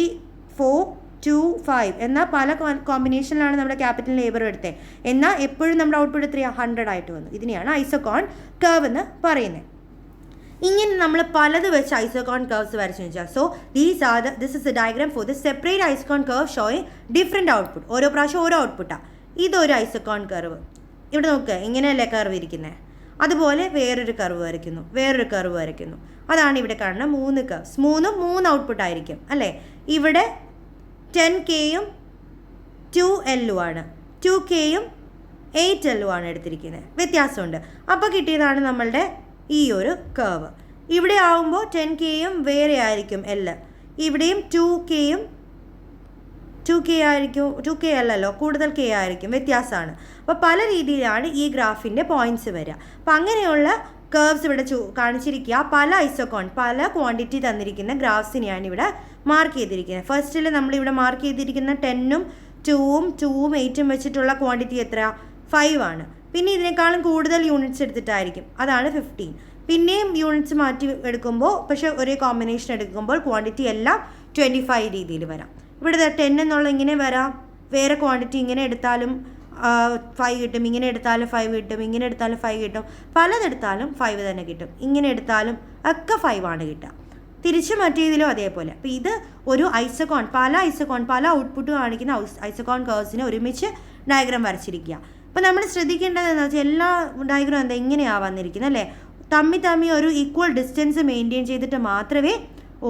4, 2, 5 എന്നാൽ പല കോമ്പിനേഷനിലാണ് നമ്മുടെ ക്യാപിറ്റൽ ലേബർ എടുത്തത്. എന്നാൽ എപ്പോഴും നമ്മുടെ ഔട്ട്പുട്ട് 100 ആയിട്ട് വന്നു. ഇതിനെയാണ് ഐസോകോൺ കർവ് എന്ന് പറയുന്നത്. ഇങ്ങനെ നമ്മൾ പലത് വെച്ച് ഐസോകോൺ കർവ്സ് വരച്ചു വെച്ചാൽ, so this is A diagram for the separate ഐസോകോൺ curve showing different output. ഓരോ പ്രാവശ്യം ഓരോ ഔട്ട്പുട്ടാണ്. ഇതൊരു ഐസോകോൺ കർവ്. ഇവിടെ നോക്കുക, ഇങ്ങനെയല്ലേ കർവ് ഇരിക്കുന്നത്. അതുപോലെ വേറൊരു കർവ് വരയ്ക്കുന്നു. അതാണ് ഇവിടെ കാണുന്ന 3 കർവ്സ്. 3 ഔട്ട്പുട്ടായിരിക്കും അല്ലേ. ഇവിടെ 10Kയും 2L ആണ്, 2Kയും 8L ആണ് എടുത്തിരിക്കുന്നത്. വ്യത്യാസമുണ്ട്. അപ്പോൾ കിട്ടിയതാണ് നമ്മളുടെ ഈ ഒരു കർവ്. ഇവിടെ ആവുമ്പോൾ 10Kയും വേറെ ആയിരിക്കും L. ഇവിടെയും 2K ആയിരിക്കും. 2K അല്ലല്ലോ, കൂടുതൽ K ആയിരിക്കും. വ്യത്യാസമാണ്. അപ്പോൾ പല രീതിയിലാണ് ഈ ഗ്രാഫിൻ്റെ പോയിൻറ്റ്സ് വരിക. അപ്പോൾ അങ്ങനെയുള്ള കർവ്സ് ഇവിടെ കാണിച്ചിരിക്കുക. പല ക്വാണ്ടിറ്റി തന്നിരിക്കുന്ന ഗ്രാഫ്സിനെയാണ് ഇവിടെ മാർക്ക് ചെയ്തിരിക്കുന്നത്. ഫസ്റ്റിൽ നമ്മളിവിടെ മാർക്ക് ചെയ്തിരിക്കുന്ന 10ഉം 2ഉം 8ഉം വെച്ചിട്ടുള്ള ക്വാണ്ടിറ്റി എത്ര? 5 ആണ്. പിന്നെ ഇതിനേക്കാളും കൂടുതൽ യൂണിറ്റ്സ് എടുത്തിട്ടായിരിക്കും, അതാണ് 15. പിന്നെയും യൂണിറ്റ്സ് മാറ്റി എടുക്കുമ്പോൾ, പക്ഷേ ഒരേ കോമ്പിനേഷൻ എടുക്കുമ്പോൾ ക്വാണ്ടിറ്റി എല്ലാം 25 രീതിയിൽ വരാം. ഇവിടെ 10 എന്നുള്ള ഇങ്ങനെ വരാം. വേറെ ക്വാണ്ടിറ്റി ഇങ്ങനെ എടുത്താലും 5 കിട്ടും, ഇങ്ങനെ എടുത്താലും 5 കിട്ടും, ഇങ്ങനെ എടുത്താലും 5 കിട്ടും. പലതെടുത്താലും 5 തന്നെ കിട്ടും. ഇങ്ങനെ എടുത്താലും ഒക്കെ 5 ആണ് കിട്ടുക. തിരിച്ച് മറ്റേതിലും അതേപോലെ. അപ്പോൾ ഇത് ഒരു പല ഔട്ട്പുട്ട് കാണിക്കുന്ന ഐസോകോൺ കർവ്സിനെ ഒരുമിച്ച് ഡയഗ്രാം വരച്ചിരിക്കുക. അപ്പോൾ നമ്മൾ ശ്രദ്ധിക്കേണ്ടതെന്ന് വെച്ചാൽ എല്ലാ ഡയഗ്രാം ഇങ്ങനെയാണ് വന്നിരിക്കുന്നത് അല്ലേ. തമ്മി ഒരു ഈക്വൽ ഡിസ്റ്റൻസ് മെയിൻറ്റെയിൻ ചെയ്തിട്ട് മാത്രമേ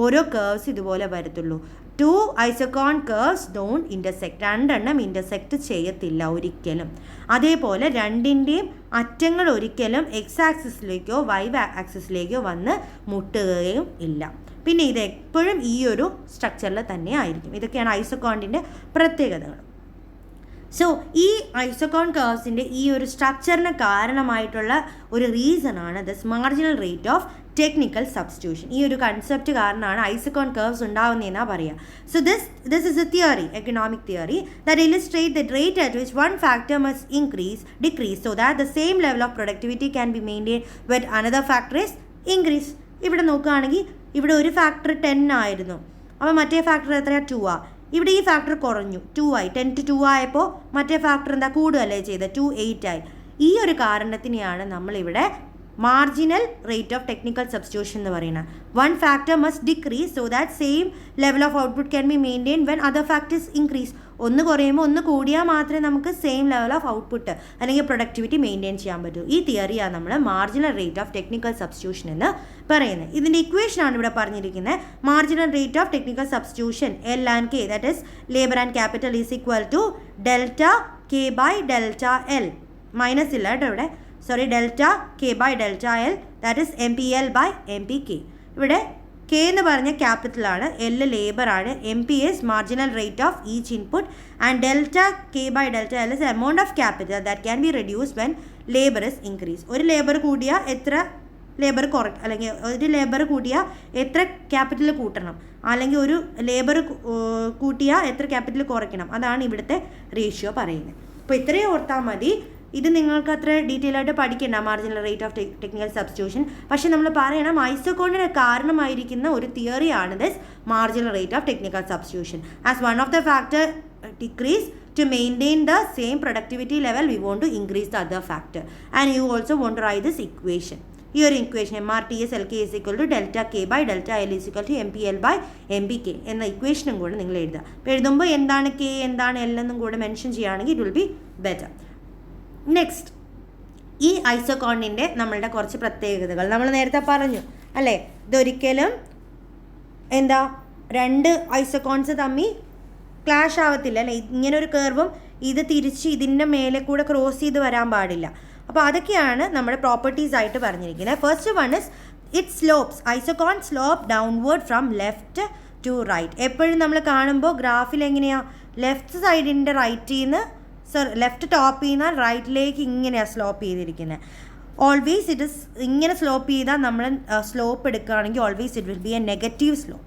ഓരോ കർവ്സ് ഇതുപോലെ വരത്തുള്ളൂ. 2 ഐസോകോൺ കർവ്സ് ഡോണ്ട് ഇൻ്റർസെക്റ്റ്. 2 എണ്ണം ഇൻ്റർസെക്റ്റ് ചെയ്യത്തില്ല ഒരിക്കലും. അതേപോലെ 2ൻ്റെയും അറ്റങ്ങൾ ഒരിക്കലും എക്സ് ആക്സിസിലേക്കോ വൈ ആക്സിസിലേക്കോ വന്ന് മുട്ടുകയും ഇല്ല. പിന്നെ ഇത് എപ്പോഴും ഈ ഒരു സ്ട്രക്ചറിൽ തന്നെ ആയിരിക്കും. ഇതൊക്കെയാണ് ഐസോകോണിൻ്റെ പ്രത്യേകതകൾ. സോ ഈ ഐസോകോൺ കർവ്സിൻ്റെ ഈ ഒരു സ്ട്രക്ചറിന് കാരണമായിട്ടുള്ള ഒരു റീസണാണ് this marginal rate of technical substitution. ഈ ഒരു കൺസെപ്റ്റ് കാരണമാണ് ഐസോകോൺ കർവ്സ് ഉണ്ടാവുന്നതെന്നാണ് പറയുക. So this is a theory, economic theory, that illustrate the rate at which one factor must decrease so that the same level of productivity can be maintained when another factor is increase. ഇവിടെ നോക്കുകയാണെങ്കിൽ ഇവിടെ ഒരു factor 10 ആയിരുന്നു, അപ്പോൾ മറ്റേ factor എത്രയാണ്? 2 ആണ്. ഇവിടെ ഈ ഫാക്ടർ കുറഞ്ഞു, 2 ആയി. 10 to 2 ആയപ്പോൾ മറ്റേ ഫാക്ടർ എന്താ കൂടുകയല്ലേ ചെയ്തത്, 2 8 ആയി. ഈ ഒരു കാരണത്തിനെയാണ് നമ്മളിവിടെ marginal rate of technical substitution എന്ന് പറയുന്നത്. One factor must decrease so that same level of output can be maintain when other factors increase. ഒന്ന് കുറയുമ്പോൾ ഒന്ന് കൂടിയാൽ മാത്രമേ നമുക്ക് സെയിം ലെവൽ ഓഫ് ഔട്ട്പുട്ട് അല്ലെങ്കിൽ പ്രൊഡക്ടിവിറ്റി മെയിൻറ്റെയിൻ ചെയ്യാൻ പറ്റൂ. ഈ തിയറിയാണ് നമ്മൾ marginal rate of technical substitution എന്ന് പറയുന്നത്. ഇതിൻ്റെ ഇക്വേഷനാണ് ഇവിടെ പറഞ്ഞിരിക്കുന്നത്. Marginal rate of technical substitution L and K, that is labour and capital is equal to delta K by delta L. Minus ഇല്ല കേട്ടോ ഇവിടെ, sorry, delta K by delta L, that is M P L by M P K. ഇവിടെ K എന്ന് പറഞ്ഞ ക്യാപിറ്റലാണ്, L labour ആണ്, M P is marginal rate of each input and delta K by delta L is amount of capital that can be reduce when labour is increase. ഒരു labour കൂടിയാൽ എത്ര labour അല്ലെങ്കിൽ ഒരു labour കൂട്ടിയാൽ എത്ര capital കൂട്ടണം, അല്ലെങ്കിൽ ഒരു ലേബർ കൂട്ടിയാൽ എത്ര ക്യാപിറ്റൽ കുറയ്ക്കണം, അതാണ് ഇവിടുത്തെ റേഷ്യോ പറയുന്നത്. അപ്പോൾ ഇത്രയും ഓർത്താൽ മതി. ഇത് നിങ്ങൾക്ക് അത്ര ഡീറ്റെയിൽ ആയിട്ട് പഠിക്കേണ്ട marginal rate of technical substitution. പക്ഷേ നമ്മൾ പറയണം ഐസോകോണ്ടിന് കാരണമായിരിക്കുന്ന ഒരു തിയറിയാണ് this marginal rate of technical substitution. As one of the factor decrease to maintain the same productivity level, we want to increase the other factor, and you also want to write this equation. ഈ ഒരു equation MRTS LK is equal to delta K by delta L is equal to MPL by MPK എന്ന ഇക്വേഷനും കൂടെ നിങ്ങൾ എഴുതുക. അപ്പോൾ എഴുതുമ്പോൾ എന്താണ് K എന്താണ് L എന്നും കൂടെ മെൻഷൻ ചെയ്യുകയാണെങ്കിൽ it will B better. Next, ഈ ഐസോകോണ്ടിൻ്റെ നമ്മളുടെ കുറച്ച് പ്രത്യേകതകൾ നമ്മൾ നേരത്തെ പറഞ്ഞു അല്ലേ. ഇതൊരിക്കലും എന്താ രണ്ട് ഐസോകോൺസ് തമ്മിൽ ക്ലാഷ് ആവത്തില്ല അല്ലേ. ഇങ്ങനെ ഒരു കർവും ഇത് തിരിച്ച് ഇതിൻ്റെ മേലെ കൂടെ ക്രോസ് ചെയ്ത് വരാൻ പാടില്ല. അപ്പോൾ അതൊക്കെയാണ് നമ്മുടെ പ്രോപ്പർട്ടീസ് ആയിട്ട് പറഞ്ഞിരിക്കുന്നത്. First one is it slopes. Isoquant slope downward from left to right. എപ്പോഴും നമ്മൾ കാണുമ്പോൾ ഗ്രാഫിൽ എങ്ങനെയാണ്, ലെഫ്റ്റ് സൈഡിൻ്റെ റൈറ്റിൽ നിന്ന് ലെഫ്റ്റ് ടോപ്പിൽ നിന്ന് റൈറ്റിലേക്ക് ഇങ്ങനെയാണ് സ്ലോപ്പ് ചെയ്തിരിക്കുന്നത്. ഓൾവേസ് ഇറ്റ് ഇസ് ഇങ്ങനെ സ്ലോപ്പ് ചെയ്താൽ നമ്മൾ സ്ലോപ്പ് എടുക്കുകയാണെങ്കിൽ always it will be a negative slope.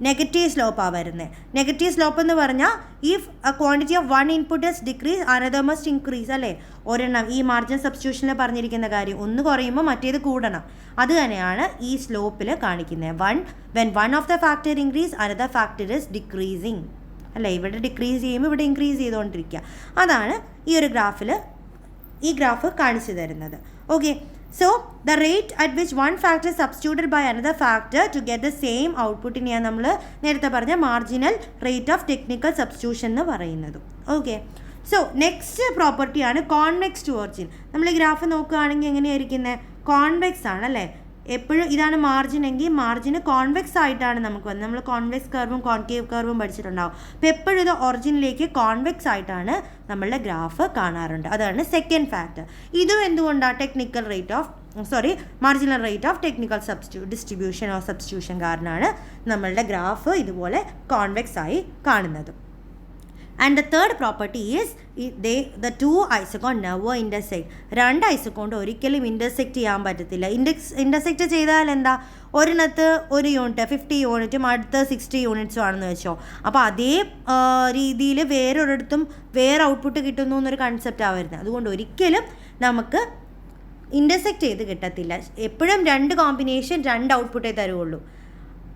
Negative സ്ലോപ്പാണ് വരുന്നത്. നെഗറ്റീവ് സ്ലോപ്പ് എന്ന് പറഞ്ഞാൽ if a quantity of one input is decrease another must increase അല്ലേ. ഒരെണ്ണം ഈ മാർജിൻ സബ്സ്റ്റിറ്റ്യൂഷനിൽ പറഞ്ഞിരിക്കുന്ന കാര്യം, ഒന്ന് കുറയുമ്പോൾ മറ്റേത് കൂടണം. അത് തന്നെയാണ് ഈ സ്ലോപ്പിൽ കാണിക്കുന്നത്. When one of the factor increase another factor is decreasing അല്ലേ. ഇവിടെ ഡിക്രീസ് ചെയ്യുമ്പോൾ ഇവിടെ ഇൻക്രീസ് ചെയ്തുകൊണ്ടിരിക്കുക. അതാണ് ഈ ഗ്രാഫ് കാണിച്ചു തരുന്നത്. Okay, so the rate at which one factor is substituted by another factor to get the same ഔട്ട്പുട്ടിനെയാണ് നമ്മൾ നേരത്തെ പറഞ്ഞ marginal rate of technical substitution എന്ന് പറയുന്നത്. ഓക്കെ, സോ നെക്സ്റ്റ് പ്രോപ്പർട്ടിയാണ് കോൺവെക്സ് ടു ഒറിജിൻ. നമ്മൾ ഈ ഗ്രാഫ് നോക്കുകയാണെങ്കിൽ എങ്ങനെയായിരിക്കുന്നത്, കോൺവെക്സ് ആണ് അല്ലേ. എപ്പോഴും ഇതാണ് മാർജിൻ എങ്കിൽ മാർജിന് കോൺവെക്സ് ആയിട്ടാണ് നമുക്ക് വന്നത്. നമ്മൾ കോൺവെക്സ് കർവും കോൺകേവ് കർവും പഠിച്ചിട്ടുണ്ടാവും. അപ്പോൾ എപ്പോഴും ഇത് ഒറിജിനിലേക്ക് കോൺവെക്സ് ആയിട്ടാണ് നമ്മളുടെ ഗ്രാഫ് കാണാറുണ്ട്. അതാണ് സെക്കൻഡ് ഫാക്ടർ. ഇതും എന്തുകൊണ്ടാണ് marginal rate of technical distribution or substitution കാരണമാണ് നമ്മളുടെ ഗ്രാഫ് ഇതുപോലെ കോൺവെക്സ് ആയി കാണുന്നത്. And the third property is the two ഐസോകോൺ never intersect. രണ്ട് ഐസോകോണ്ട് ഒരിക്കലും ഇൻ്റർസെക്റ്റ് ചെയ്യാൻ പറ്റത്തില്ല. ഇൻ്റർസെക്റ്റ് ചെയ്താൽ എന്താ, ഒരിടത്ത് ഒരു യൂണിറ്റ് 50 യൂണിറ്റും അടുത്ത് 60 യൂണിറ്റ്സും ആണെന്ന് വെച്ചോ. അപ്പോൾ അതേ രീതിയിൽ വേറൊരിടത്തും വേറെ ഔട്ട്പുട്ട് കിട്ടുന്നു എന്നൊരു കൺസെപ്റ്റാണ് വരുന്നത്. അതുകൊണ്ട് ഒരിക്കലും നമുക്ക് ഇൻ്റർസെക്റ്റ് ചെയ്ത് കിട്ടത്തില്ല. എപ്പോഴും രണ്ട് കോമ്പിനേഷൻ രണ്ട് ഔട്ട്പുട്ടേ തരുള്ളൂ.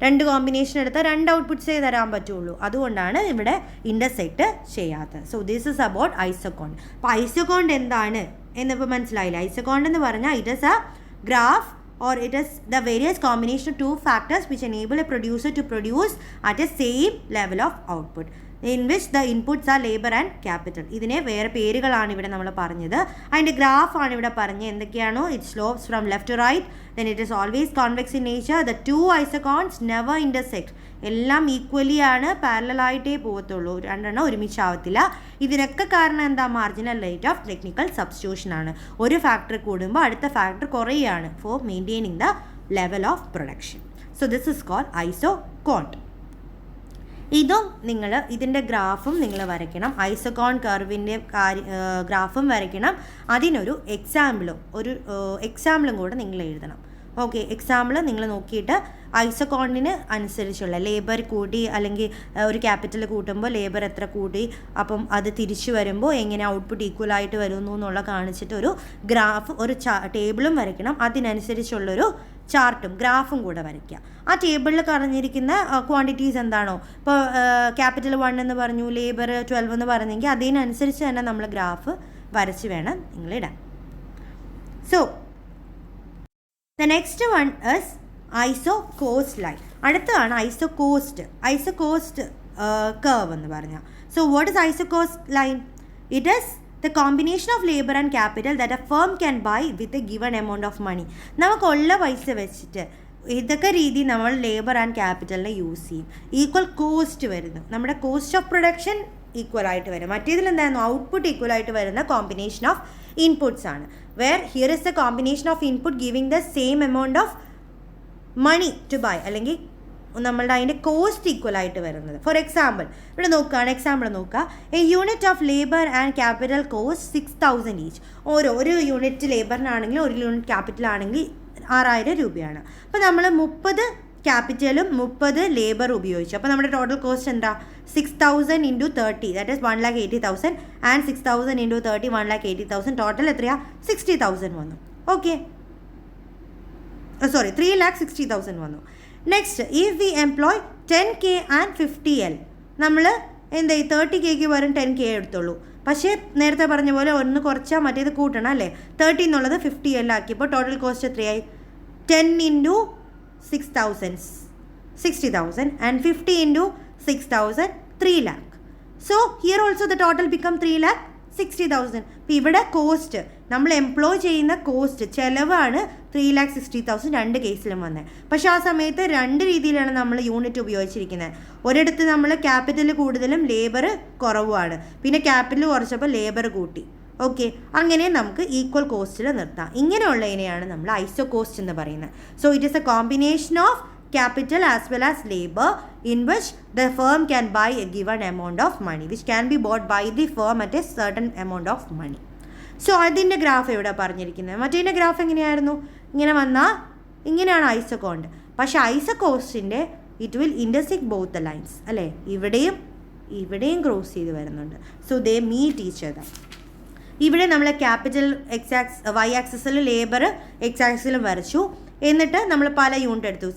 രണ്ട് കോമ്പിനേഷൻ എടുത്താൽ രണ്ട് ഔട്ട്പുട്ട്സേ തരാൻ പറ്റുള്ളൂ. അതുകൊണ്ടാണ് ഇവിടെ ഇൻ്റർസെക്റ്റ് ചെയ്യാത്തത്. So this is about ഐസോകോണ്ട്. അപ്പോൾ ഐസോകോണ്ട് എന്താണ് എന്നിപ്പോൾ മനസ്സിലായില്ല. ഐസോകോണ്ട് എന്ന് പറഞ്ഞാൽ it is A graph or it is the various combination of two factors which enable a producer to produce at a same level of output in which the inputs are labor and capital. ഇതിനെ വേറെ പേരുകളാണ് ഇവിടെ നമ്മൾ പറഞ്ഞത്. അതിൻ്റെ ഗ്രാഫാണ് ഇവിടെ പറഞ്ഞത്. എന്തൊക്കെയാണോ, it slopes from left to right, then it is always convex in nature, the two isoquants never intersect. എല്ലാം ഈക്വലി ആണ്, പാരലലായിട്ടേ പോകത്തുള്ളൂ, രണ്ടെണ്ണം ഒരുമിച്ചാവത്തില്ല. ഇതിനൊക്കെ കാരണം എന്താ, marginal rate of technical substitution ആണ്. ഒരു ഫാക്ടർ കൂടുമ്പോൾ അടുത്ത ഫാക്ടർ കുറയുകയാണ് for maintaining the level of production. So this is called isoquant. ഇതിൻ്റെ ഗ്രാഫും നിങ്ങൾ വരയ്ക്കണം. ഐസോകോൺ കർവിൻ്റെ ഗ്രാഫും വരയ്ക്കണം. അതിനൊരു എക്സാമ്പിളും കൂടെ നിങ്ങൾ എഴുതണം. ഓക്കെ, എക്സാമ്പിൾ നിങ്ങൾ നോക്കിയിട്ട് ഐസോകോണ്ടിന് അനുസരിച്ചുള്ള ലേബർ കൂടി അല്ലെങ്കിൽ ഒരു ക്യാപിറ്റൽ കൂട്ടുമ്പോൾ ലേബർ എത്ര കൂടി, അപ്പം അത് തിരിച്ചു വരുമ്പോൾ എങ്ങനെ ഔട്ട്പുട്ട് ഈക്വൽ ആയിട്ട് വരുന്നു എന്നുള്ള കാണിച്ചിട്ട് ഒരു ഗ്രാഫ്, ഒരു ടേബിളും വരയ്ക്കണം. അതിനനുസരിച്ചുള്ളൊരു ചാർട്ടും ഗ്രാഫും കൂടെ വരയ്ക്കുക. ആ ടേബിളിൽ പറഞ്ഞിരിക്കുന്ന ക്വാണ്ടിറ്റീസ് എന്താണോ, ഇപ്പോൾ ക്യാപിറ്റൽ 1 എന്ന് പറഞ്ഞു, ലേബർ 12 എന്ന് പറഞ്ഞെങ്കിൽ അതിനനുസരിച്ച് തന്നെ നമ്മൾ ഗ്രാഫ് വരച്ച് വേണം നിങ്ങളിടാൻ. So the next one is isocost line. അടുത്തതാണ് ഐസോകോസ്റ്റ് കർവ് എന്ന് പറഞ്ഞാൽ. So what is isocost line? It is the combination of labor and capital that a firm can buy with a given amount of money. നമുക്കുള്ള പൈസ വെച്ചിട്ട് ഇതൊക്കെ രീതി നമ്മൾ labour and ക്യാപിറ്റലിനെ use ചെയ്യും. ഈക്വൽ കോസ്റ്റ് വരുന്നു, നമ്മുടെ കോസ്റ്റ് ഓഫ് പ്രൊഡക്ഷൻ ഈക്വൽ ആയിട്ട് വരും. മറ്റേതിൽ എന്തായിരുന്നു, ഔട്ട്പുട്ട് ഈക്വൽ ആയിട്ട് വരുന്ന കോമ്പിനേഷൻ ഓഫ് ഇൻപുട്സ് ആണ്. Where here is the combination of input giving the same amount of money to buy, അല്ലെങ്കിൽ നമ്മളുടെ അതിൻ്റെ കോസ്റ്റ് ഈക്വൽ ആയിട്ട് വരുന്നത്. ഫോർ എക്സാമ്പിൾ ഇവിടെ നോക്കുക, A unit of labour and capital cost 6,000 each. ഒരു യൂണിറ്റ് ലേബറിനാണെങ്കിൽ ഒരു യൂണിറ്റ് ക്യാപിറ്റലാണെങ്കിൽ 6,000 രൂപയാണ്. അപ്പോൾ നമ്മൾ 30 ക്യാപിറ്റലും 30 ലേബർ ഉപയോഗിച്ചു. അപ്പോൾ നമ്മുടെ ടോട്ടൽ കോസ്റ്റ് എന്താ, 6,000 × 30, ദാറ്റ് ഈസ് 1,80,000, ആൻഡ് 6,000 × 30 1,80,000, ടോട്ടൽ എത്രയാ, 60,000 വന്നു. ഓക്കെ, 3,60,000 വന്നു. Next, if we employ 10K and 50L, നമ്മൾ എന്താ 30Kക്ക് പകരം 10K എടുത്തുള്ളൂ. പക്ഷേ നേരത്തെ പറഞ്ഞ പോലെ ഒന്ന് കുറച്ചാൽ മറ്റേത് കൂട്ടണം അല്ലേ. 30 എന്നുള്ളത് 50L ആക്കിയപ്പോൾ ടോട്ടൽ കോസ്റ്റ് എത്രയായി, 10 × 6,000 60,000, and 50 × 6,000 3 lakh. So here also the total become 3,60,000. അപ്പോൾ ഇവിടെ കോസ്റ്റ്, നമ്മൾ എംപ്ലോയ് ചെയ്യുന്ന കോസ്റ്റ് ചിലവാണ് 3,60,000 രണ്ട് കേസിലും വന്നത്. പക്ഷേ ആ സമയത്ത് രണ്ട് രീതിയിലാണ് നമ്മൾ യൂണിറ്റ് ഉപയോഗിച്ചിരിക്കുന്നത്. ഒരിടത്ത് നമ്മൾ ക്യാപിറ്റൽ കൂടുതലും ലേബർ കുറവുമാണ്, പിന്നെ ക്യാപിറ്റൽ കുറച്ചപ്പോൾ ലേബർ കൂട്ടി. ഓക്കെ, അങ്ങനെ നമുക്ക് ഈക്വൽ കോസ്റ്റിൽ നിർത്താം. ഇങ്ങനെയുള്ളതിനെയാണ് നമ്മൾ ഐസോകോസ്റ്റ് എന്ന് പറയുന്നത്. So it is A combination of capital as well as labor in which the firm can buy a given amount of money which can be bought by the firm at a certain amount of money. So അതിൻ്റെ graph ഇവിടെ പറഞ്ഞിരിക്കുന്നത്. മറ്റേതിൻ്റെ graph എങ്ങനെയായിരുന്നു, ഇങ്ങനെ വന്നാൽ ഇങ്ങനെയാണ് isoquant. പക്ഷേ ഐസോകോസ്റ്റിൻ്റെ it will intersect both the lines അല്ലേ, ഇവിടെയും ക്രോസ് ചെയ്ത് വരുന്നുണ്ട്. So they meet each other. ഇവിടെ നമ്മൾ ക്യാപിറ്റൽ വൈ ആക്സിസിലും ലേബർ എക്സ് ആക്സിസിലും വരച്ചു. എന്നിട്ട് നമ്മൾ പല യൂണിറ്റ് എടുത്തു,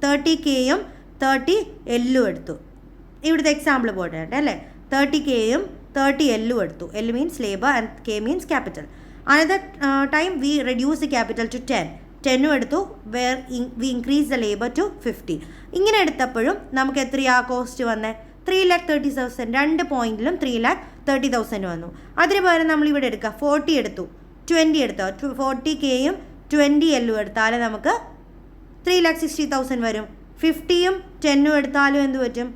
30Kയും 30Lഉം എടുത്തു. ഇവിടുത്തെ എക്സാമ്പിൾ പോട്ടെ അല്ലേ, 30Kയും 30Lഉം എടുത്തു. L means labour and K means capital. Another time we reduce the capital to 10ഉം എടുത്തു, where we increase the labour to 50. ഇങ്ങനെ എടുത്തപ്പോഴും നമുക്ക് എത്രയാ കോസ്റ്റ് വന്നേ, 3,30,000. രണ്ട് പോയിന്റിലും 3,30,000 വന്നു. അതിന് പകരം നമ്മൾ ഇവിടെ എടുക്കുക, 40 എടുത്തു, 20 എടുത്തോ, 40Kയും 20Lഉം എടുത്താൽ നമുക്ക് 3,60,000 വരും. 50യും 10ഉം എടുത്താലും എന്ത് പറ്റും,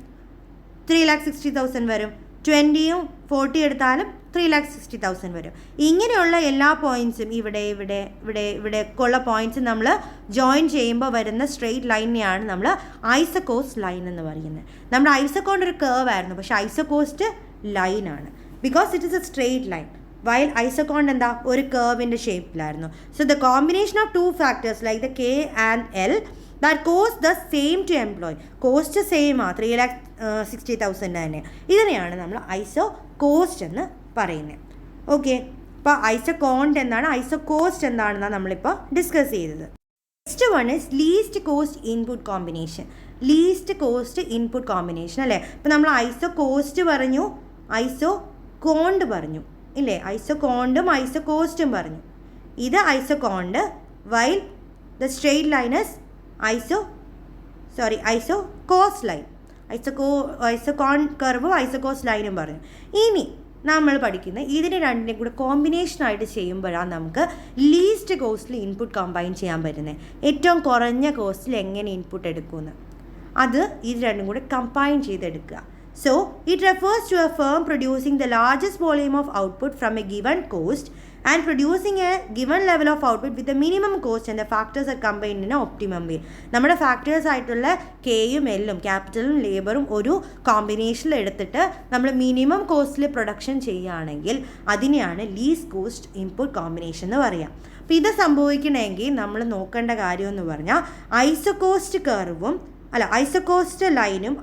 3,60,000 വരും. 20യും 40 എടുത്താലും 3,60,000 വരും. ഇങ്ങനെയുള്ള എല്ലാ പോയിൻറ്റ്സും ഇവിടെ ഉള്ള പോയിൻറ്റ്സും നമ്മൾ ജോയിൻ ചെയ്യുമ്പോൾ വരുന്ന സ്ട്രെയിറ്റ് ലൈനെയാണ് നമ്മൾ ഐസോകോസ്റ്റ് ലൈൻ എന്ന് പറയുന്നത്. നമ്മുടെ ഐസോകോണ്ട് ഒരു കേർവ് ആയിരുന്നു, പക്ഷേ ഐസോകോസ്റ്റ് ലൈനാണ്, because it is a straight line. While isoquant എന്താ, ഒരു കേർവിൻ്റെ ഷേപ്പിലായിരുന്നു. So the combination of 2 factors like the K and L that cost the same to employ, cost same ആ 3,60,000 തന്നെ. ഇതിനെയാണ് നമ്മൾ ഐസോകോസ്റ്റ് എന്ന് പറയുന്നത്. ഓക്കെ, അപ്പോൾ ഐസോകോണ്ട് എന്താണ്, ഐസോകോസ്റ്റ് എന്താണെന്നാണ് നമ്മളിപ്പോൾ ഡിസ്കസ് ചെയ്തത്. Next one is least cost input combination. Least cost input combination അല്ലേ. ഇപ്പോൾ നമ്മൾ ഐസോകോസ്റ്റ് പറഞ്ഞു, ഐസോകോണ്ട് പറഞ്ഞു ഇല്ലേ, ഐസോകോണ്ടും ഐസോകോസ്റ്റും പറഞ്ഞു. ഇത് isoquant, while the straight line is isocost line. Isoquant കർവും ഐസോകോസ്റ്റ് ലൈനും പറഞ്ഞു. ഇനി നമ്മൾ പഠിക്കുന്ന ഇതിനെ രണ്ടിനെയും കൂടെ കോമ്പിനേഷനായിട്ട് ചെയ്യുമ്പോഴാണ് നമുക്ക് ലീസ്റ്റ് കോസ്റ്റിൽ ഇൻപുട്ട് കമ്പൈൻ ചെയ്യാൻ പറ്റുന്നത്. ഏറ്റവും കുറഞ്ഞ കോസ്റ്റിൽ എങ്ങനെ ഇൻപുട്ട് എടുക്കുമെന്ന് അത് ഇത് രണ്ടും കൂടെ കമ്പൈൻ ചെയ്തെടുക്കുക. So, it refers to a firm producing the largest volume of output from a given cost and producing a given level of output with the minimum cost and the factors are combined in an optimum way. നമ്മുടെ factors ആയിട്ടുള്ള കെയും എല്ലും ക്യാപിറ്റലും ലേബറും ഒരു കോമ്പിനേഷനിൽ എടുത്തിട്ട് നമ്മൾ minimum കോസ്റ്റിൽ production ചെയ്യുകയാണെങ്കിൽ അതിനെയാണ് ലീസ്റ്റ് കോസ്റ്റ് ഇൻപുട്ട് കോമ്പിനേഷൻ എന്ന് പറയാം. അപ്പോൾ ഇത് സംഭവിക്കണമെങ്കിൽ നമ്മൾ നോക്കേണ്ട കാര്യം എന്ന് പറഞ്ഞാൽ ഐസോകോസ്റ്റ് ലൈനും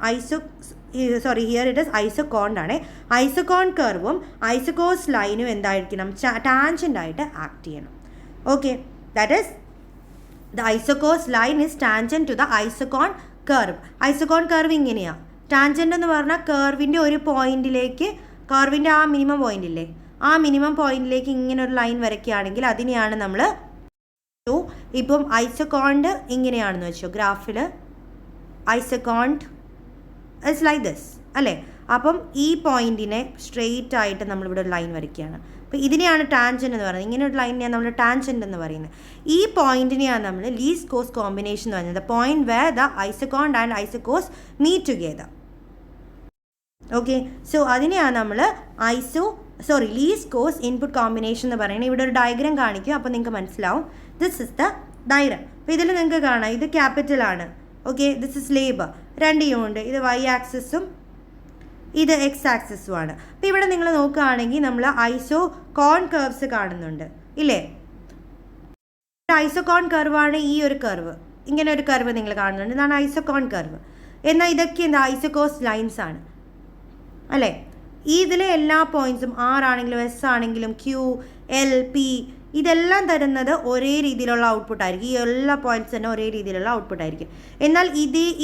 ഹിയർ ഇറ്റ് ഇസ് ഐസോകോണ്ട് ആണ്. ഐസോകോണ്ട് കർവും ഐസോകോസ്റ്റ് ലൈനും എന്തായിരിക്കണം, ടാൻജൻ്റ് ആയിട്ട് ആക്ട് ചെയ്യണം. Okay, that is the isocost line is tangent to the isoquant curve. Isoquant curve ഇങ്ങനെയാണ്. ടാൻജൻ്റ് എന്ന് പറഞ്ഞാൽ കർവിൻ്റെ ഒരു പോയിന്റിലേക്ക്, കർവിൻ്റെ ആ മിനിമം പോയിന്റ് ഇല്ലേ, ആ മിനിമം പോയിന്റിലേക്ക് ഇങ്ങനെ ഒരു ലൈൻ വരയ്ക്കുകയാണെങ്കിൽ അതിനെയാണ് നമ്മൾ ഇപ്പം ഐസോകോണ്ട് ഇങ്ങനെയാണെന്ന് വെച്ചോ, ഗ്രാഫിൽ ഐസോകോണ്ട് ഇറ്റ്സ് ലൈക്ക് ദിസ് അല്ലേ. അപ്പം ഈ പോയിന്റിനെ സ്ട്രെയിറ്റ് ആയിട്ട് നമ്മളിവിടെ ഒരു ലൈൻ വരയ്ക്കുകയാണ്. അപ്പോൾ ഇതിനെയാണ് ടാൻജൻ്റ് എന്ന് പറയുന്നത്. ഇങ്ങനെ ഒരു ലൈനിനെയാണ് നമ്മൾ ടാൻജൻ്റ് എന്ന് പറയുന്നത്. ഈ പോയിന്റിനെയാണ് നമ്മൾ ലീസ്റ്റ് കോസ്റ്റ് കോമ്പിനേഷൻ എന്ന് പറയുന്നത്. The point where the isoquant and isocost meet together. Okay, so അതിനെയാണ് നമ്മൾ ലീസ്റ്റ് കോസ്റ്റ് ഇൻപുട്ട് കോമ്പിനേഷൻ എന്ന് പറയുന്നത്. ഇവിടെ ഒരു ഡയഗ്രാം കാണിക്കും, അപ്പോൾ നിങ്ങൾക്ക് മനസ്സിലാവും. This is the diagram. അപ്പോൾ ഇതിൽ നിങ്ങൾക്ക് കാണാം, ഇത് ക്യാപിറ്റലാണ്. Okay, this is labour, 2 unit. ഇത് y ആക്സിസും ഇത് x ആക്സിസുമാണ്. അപ്പോൾ ഇവിടെ നിങ്ങൾ നോക്കുകയാണെങ്കിൽ നമ്മൾ ഐസോകോൺ കർവ്സ് കാണുന്നുണ്ട് ഇല്ലേ. ഐസോകോൺ കർവാണ് ഈ ഒരു കർവ്. ഇങ്ങനെ ഒരു കർവ് നിങ്ങൾ കാണുന്നുണ്ട്, ഇതാണ് ഐസോകോൺ കർവ്. എന്നാൽ ഇതൊക്കെ എന്താ ഐസോകോസ്റ്റ് ലൈൻസ് ആണ് അല്ലേ. ഇതിലെ എല്ലാ പോയിൻറ്റ്സും R ആണെങ്കിലും S ആണെങ്കിലും Q, L, P ഇതെല്ലാം തരുന്നത് ഒരേ രീതിയിലുള്ള ഔട്ട്പുട്ട് ആയിരിക്കും. ഈ എല്ലാ പോയിൻറ്റ്സ് തന്നെ ഒരേ രീതിയിലുള്ള ഔട്ട്പുട്ട് ആയിരിക്കും. എന്നാൽ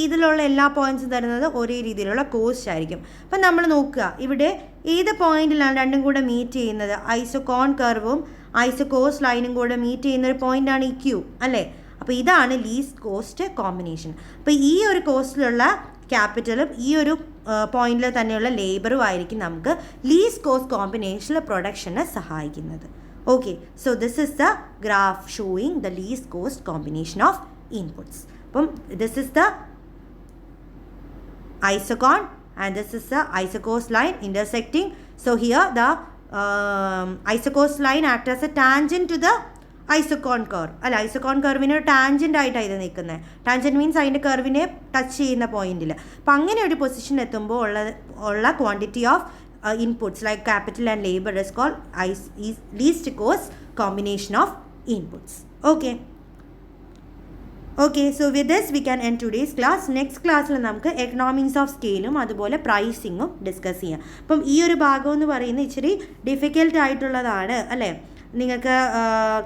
ഇതിലുള്ള എല്ലാ പോയിൻറ്റ്സും തരുന്നത് ഒരേ രീതിയിലുള്ള കോസ്റ്റ് ആയിരിക്കും. അപ്പം നമ്മൾ നോക്കുക, ഇവിടെ ഏത് പോയിന്റിലാണ് രണ്ടും കൂടെ മീറ്റ് ചെയ്യുന്നത്? ഐസോകോൺ കർവും ഐസോകോസ്റ്റ് ലൈനും കൂടെ മീറ്റ് ചെയ്യുന്ന ഒരു പോയിൻ്റാണ് ഈ Q അല്ലേ. അപ്പോൾ ഇതാണ് ലീസ്റ്റ് കോസ്റ്റ് കോമ്പിനേഷൻ. അപ്പോൾ ഈ ഒരു കോസ്റ്റിലുള്ള ക്യാപിറ്റലും ഈ ഒരു പോയിന്റിൽ തന്നെയുള്ള ലേബറും ആയിരിക്കും നമുക്ക് ലീസ്റ്റ് കോസ്റ്റ് കോമ്പിനേഷനിൽ പ്രൊഡക്ഷനെ സഹായിക്കുന്നത്. Okay, so this is the graph showing the least cost combination of inputs. This is the isoquant and this is the isocost line intersecting. So here the isocost line acts as a tangent to the isoquant curve. അല്ല, ഐസോകോൺ കർവിന് tangent ആയിട്ടാണ് ഇത് നിൽക്കുന്നത്. Tangent means അതിൻ്റെ കർവിനെ touch ചെയ്യുന്ന പോയിന്റിൽ. അപ്പം അങ്ങനെ ഒരു പൊസിഷൻ എത്തുമ്പോൾ ഉള്ള quantity of inputs like capital and labor is called least cost combination of inputs. Okay, so with this we can end today's class. Next classൽ നമുക്ക് എക്കണോമിക്സ് ഓഫ് സ്കെയിലും അതുപോലെ പ്രൈസിങ്ങും ഡിസ്കസ് ചെയ്യാം. അപ്പം ഈ ഒരു ഭാഗം എന്ന് പറയുന്നത് ഇച്ചിരി ഡിഫിക്കൽട്ട് ആയിട്ടുള്ളതാണ് അല്ലേ. നിങ്ങൾക്ക്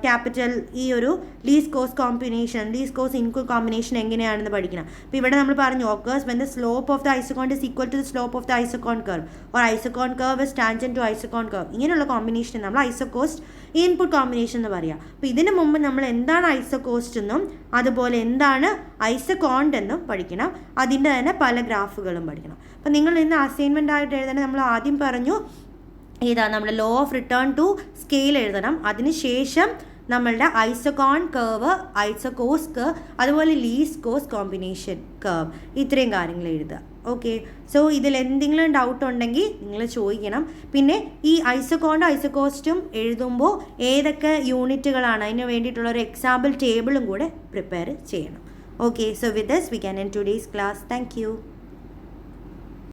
ക്യാപിറ്റൽ ഈ ഒരു least cost combination, least cost input combination എങ്ങനെയാണെന്ന് പഠിക്കണം. അപ്പോൾ ഇവിടെ നമ്മൾ പറഞ്ഞു occurs when the slope of the isoquant is equal to the slope of the isoquant curve or isoquant curve is tangent to isoquant curve. ഇങ്ങനെയുള്ള combination നമ്മൾ ഐസോകോസ്റ്റ് input combination എന്ന് പറയുക. അപ്പോൾ ഇതിന് മുമ്പ് നമ്മൾ എന്താണ് ഐസോകോസ്റ്റ് എന്നും അതുപോലെ എന്താണ് ഐസോകോണ്ട് എന്നും പഠിക്കണം. അതിൻ്റെ തന്നെ പല ഗ്രാഫുകളും പഠിക്കണം. അപ്പോൾ നിങ്ങൾ ഇന്ന് അസൈൻമെൻ്റ് ആയിട്ട് എഴുതണം. നമ്മൾ ആദ്യം പറഞ്ഞു നമ്മുടെ law of return to scale എഴുതണം. അതിനുശേഷം നമ്മളുടെ ഐസോകോൺ കർവ്, ഐസോകോസ്റ്റ് കർവ്, അതുപോലെ ലീസ്റ്റ് കോസ്റ്റ് കോമ്പിനേഷൻ കർവ്, ഇത്രയും കാര്യങ്ങൾ എഴുതുക. ഓക്കെ, സോ ഇതിൽ എന്തെങ്കിലും ഡൗട്ട് ഉണ്ടെങ്കിൽ നിങ്ങൾ ചോദിക്കണം. പിന്നെ ഈ ഐസോകോണ്ടും ഐസോകോസ്റ്റും എഴുതുമ്പോൾ ഏതൊക്കെ യൂണിറ്റുകളാണ് അതിന് വേണ്ടിയിട്ടുള്ള ഒരു എക്സാമ്പിൾ ടേബിളും കൂടെ പ്രിപ്പയർ ചെയ്യണം. Okay, so with this we can end today's class. Thank you.